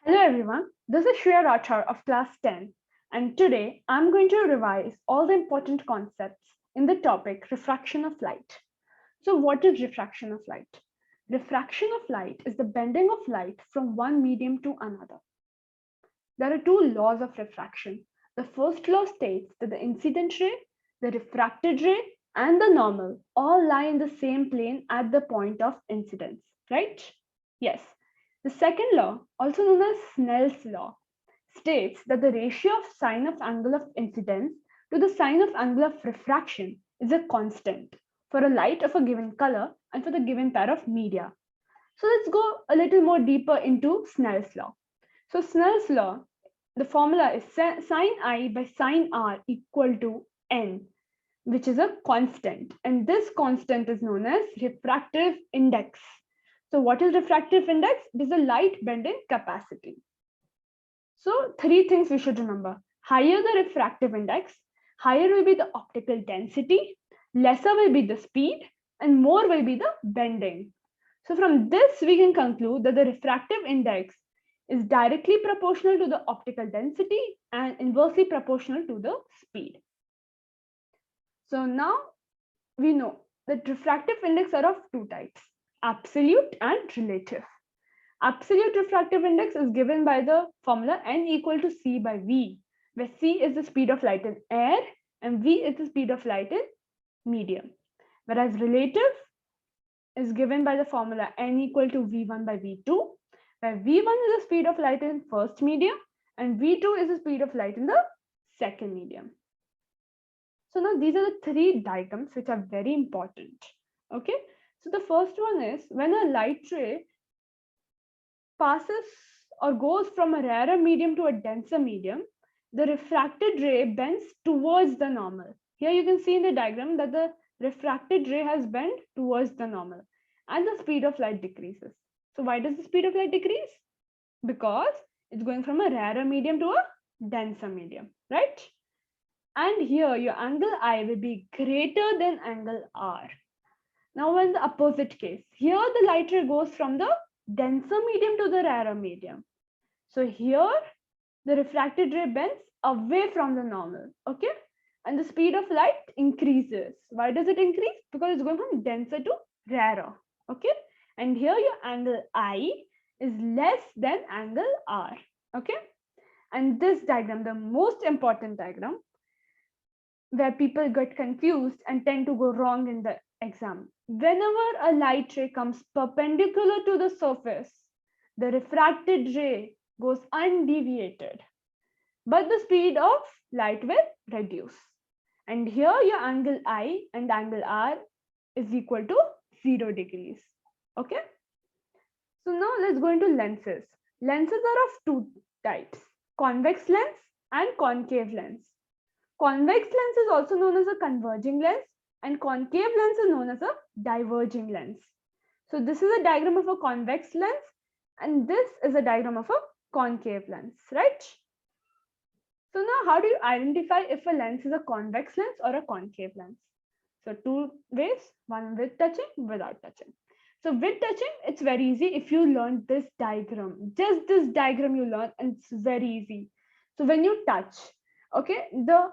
Hello everyone, this is Shreya Rathar of class 10 and today I'm going to revise all the important concepts in the topic refraction of light. So what is refraction of light? Refraction of light is the bending of light from one medium to another. There are two laws of refraction. The first law states that the incident ray, the refracted ray and the normal all lie in the same plane at the point of incidence, right? Yes. The second law, also known as Snell's law, states that the ratio of sine of angle of incidence to the sine of angle of refraction is a constant for a light of a given color and for the given pair of media. So let's go a little more deeper into Snell's law. So Snell's law, the formula is sine I by sine R equal to n, which is a constant. And this constant is known as refractive index. So what is refractive index? It is a light bending capacity. So three things we should remember. Higher the refractive index, higher will be the optical density, lesser will be the speed, and more will be the bending. So from this, we can conclude that the refractive index is directly proportional to the optical density and inversely proportional to the speed. So now we know that refractive index are of two types, absolute and relative. Absolute refractive index is given by the formula n equal to c by v, where c is the speed of light in air and v is the speed of light in medium. Whereas relative is given by the formula n equal to v1 by v2, where v1 is the speed of light in first medium and v2 is the speed of light in the second medium. So now these are the three diagrams which are very important. Okay, so the first one is when a light ray passes or goes from a rarer medium to a denser medium, the refracted ray bends towards the normal. Here you can see in the diagram that the refracted ray has bent towards the normal and the speed of light decreases. So why does the speed of light decrease? Because it's going from a rarer medium to a denser medium, right? And here your angle I will be greater than angle R. Now in the opposite case, here the light ray goes from the denser medium to the rarer medium. So here the refracted ray bends away from the normal, okay? And the speed of light increases. Why does it increase? Because it's going from denser to rarer, okay? And here your angle I is less than angle R, okay? And this diagram, the most important diagram, where people get confused and tend to go wrong in the exam. Whenever a light ray comes perpendicular to the surface, the refracted ray goes undeviated, but the speed of light will reduce. And here your angle I and angle R is equal to 0 degrees. Okay. So now let's go into lenses. Lenses are of two types, convex lens and concave lens. Convex lens is also known as a converging lens and concave lens is known as a diverging lens. So this is a diagram of a convex lens and this is a diagram of a concave lens, right? So now how do you identify if a lens is a convex lens or a concave lens? So two ways, one with touching, without touching. So with touching, it's very easy if you learn this diagram. Just this diagram you learn and it's very easy. So when you touch, okay, the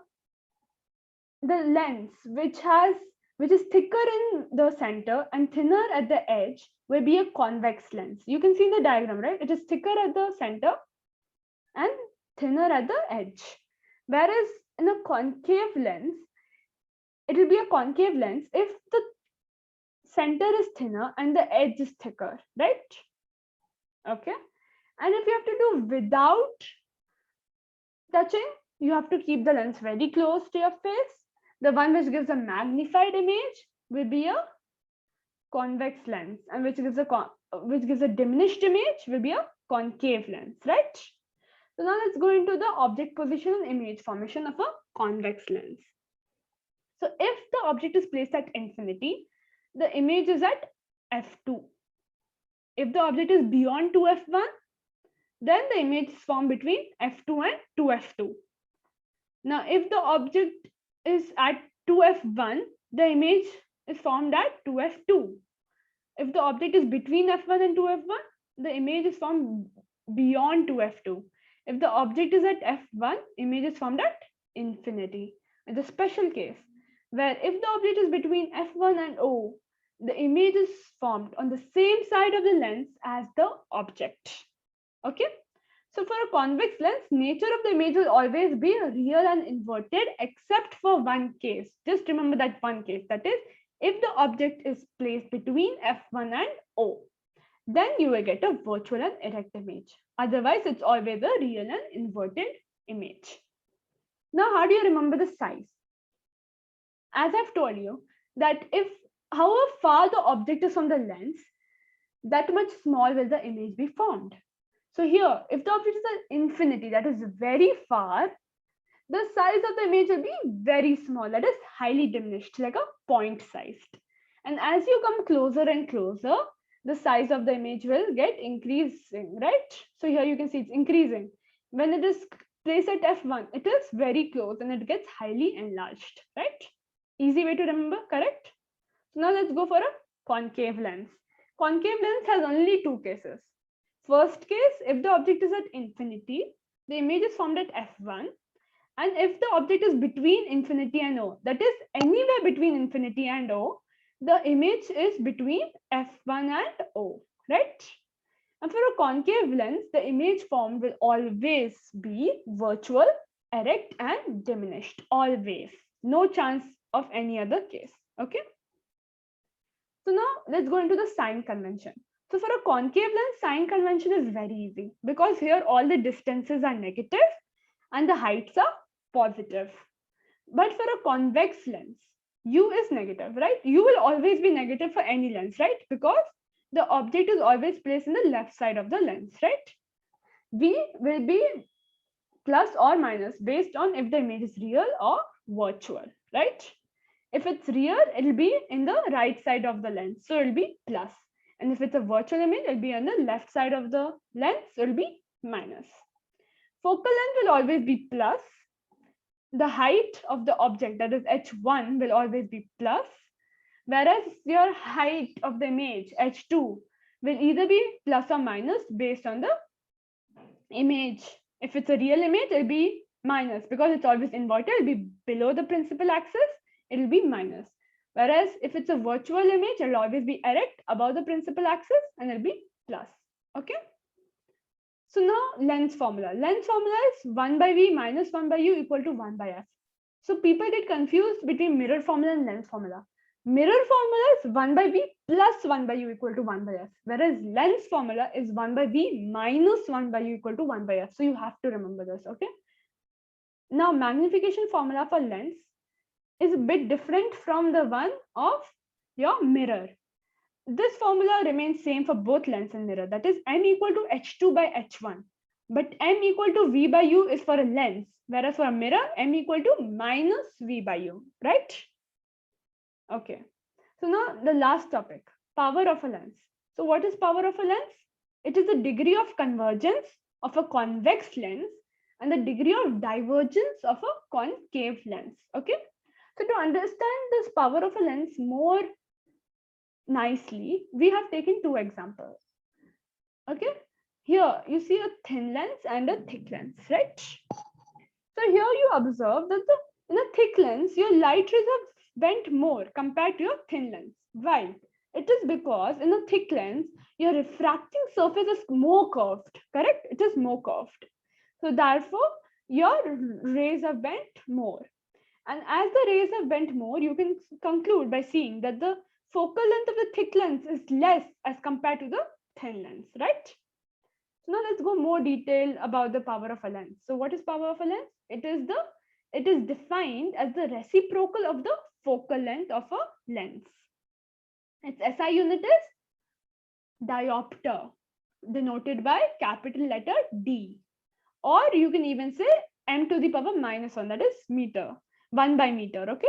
lens which is thicker in the center and thinner at the edge will be a convex lens. You can see in the diagram, right? It is thicker at the center and thinner at the edge. Whereas in a concave lens, it will be a concave lens if the center is thinner and the edge is thicker, right? Okay. And if you have to do without touching, you have to keep the lens very close to your face. The one which gives a magnified image will be a convex lens, and which gives a diminished image will be a concave lens, right? So now let's go into the object position and image formation of a convex lens. So if the object is placed at infinity, the image is at f2. If the object is beyond 2f1, then the image is formed between f2 and 2f2. Now, if the object is at 2f1, the image is formed at 2f2. If the object is between f1 and 2f1, the image is formed beyond 2f2. If the object is at f1, image is formed at infinity. It's a special case where if the object is between f1 and O, the image is formed on the same side of the lens as the object. Okay. So for a convex lens, nature of the image will always be real and inverted except for one case. Just remember that one case. That is, if the object is placed between f1 and O, then you will get a virtual and erect image. Otherwise, it's always a real and inverted image. Now, how do you remember the size? As I've told you, that if however far the object is from the lens, that much small will the image be formed. So here, if the object is at infinity, that is very far, the size of the image will be very small, that is highly diminished, like a point sized. And as you come closer and closer, the size of the image will get increasing, right? So here you can see it's increasing. When it is placed at f1, it is very close and it gets highly enlarged, right? Easy way to remember, correct? So now let's go for a concave lens. Concave lens has only two cases. First case, if the object is at infinity, the image is formed at f1. And if the object is between infinity and O, that is anywhere between infinity and O, the image is between f1 and O, right? And for a concave lens, the image formed will always be virtual, erect, and diminished. Always. No chance of any other case. Okay. So now let's go into the sign convention. So for a concave lens, sign convention is very easy because here all the distances are negative and the heights are positive. But for a convex lens, U is negative, right? U will always be negative for any lens, right? Because the object is always placed in the left side of the lens, right? V will be plus or minus based on if the image is real or virtual, right? If it's real, it'll be in the right side of the lens, so it'll be plus. And if it's a virtual image, it'll be on the left side of the lens, so it'll be minus. Focal length will always be plus. The height of the object, that is h1, will always be plus, whereas your height of the image, h2, will either be plus or minus based on the image. If it's a real image, it'll be minus because it's always inverted, it'll be below the principal axis, it'll be minus. Whereas if it's a virtual image, it'll always be erect above the principal axis and it'll be plus. Okay. So now lens formula. Lens formula is 1 by V minus 1 by U equal to 1 by F. So people get confused between mirror formula and lens formula. Mirror formula is 1 by V plus 1 by U equal to 1 by F. Whereas lens formula is 1 by V minus 1 by U equal to 1 by F. So you have to remember this, okay? Now magnification formula for lens is a bit different from the one of your mirror. This formula remains same for both lens and mirror. That is m equal to h2 by h1. But m equal to v by u is for a lens. Whereas for a mirror, m equal to minus v by u. Right? Okay. So now the last topic. Power of a lens. So what is power of a lens? It is the degree of convergence of a convex lens and the degree of divergence of a concave lens. Okay. So to understand this power of a lens more nicely, we have taken two examples. Okay, here you see a thin lens and a thick lens, right? So here you observe that in a thick lens, your light rays have bent more compared to your thin lens. Why? It is because in a thick lens, your refracting surface is more curved, correct? It is more curved. So therefore, your rays are bent more. And as the rays have bent more, you can conclude by seeing that the focal length of the thick lens is less as compared to the thin lens, right? So now let's go more detail about the power of a lens. So what is power of a lens? It is defined as the reciprocal of the focal length of a lens. Its SI unit is diopter, denoted by capital letter D. Or you can even say m to the power minus 1, that is meter, 1 by meter, okay?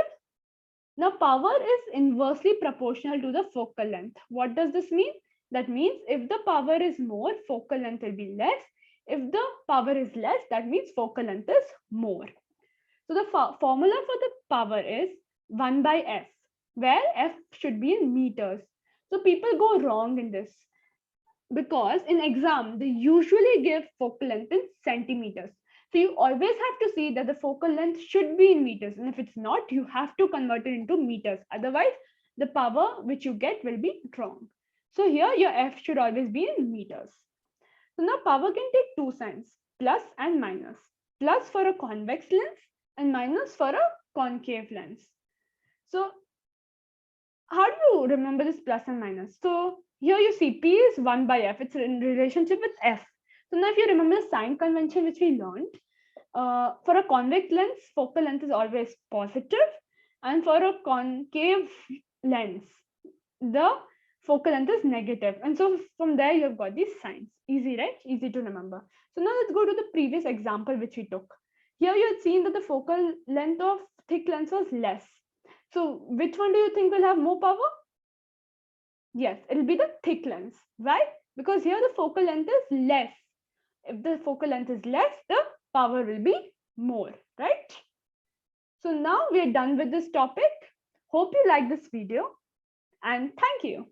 Now power is inversely proportional to the focal length. What does this mean? That means if the power is more, focal length will be less. If the power is less, that means focal length is more. So the formula for the power is 1 by F, where F should be in meters. So people go wrong in this. because in exam they usually give focal length in centimeters. So you always have to see that the focal length should be in meters, and if it's not, you have to convert it into meters. Otherwise, the power which you get will be wrong. So here your F should always be in meters. So now power can take two signs, plus and minus. Plus for a convex lens and minus for a concave lens. So how do you remember this plus and minus? So here you see P is 1 by F. It's in relationship with F. So now if you remember the sign convention which we learned, for a convex lens, focal length is always positive, and for a concave lens, the focal length is negative. And so from there you've got these signs. Easy, right? Easy to remember. So now let's go to the previous example which we took. Here you had seen that the focal length of thick lens was less. So which one do you think will have more power? Yes, it'll be the thick lens. Why? Because here the focal length is less. If the focal length is less, the power will be more, right? So now we are done with this topic. Hope you like this video and thank you.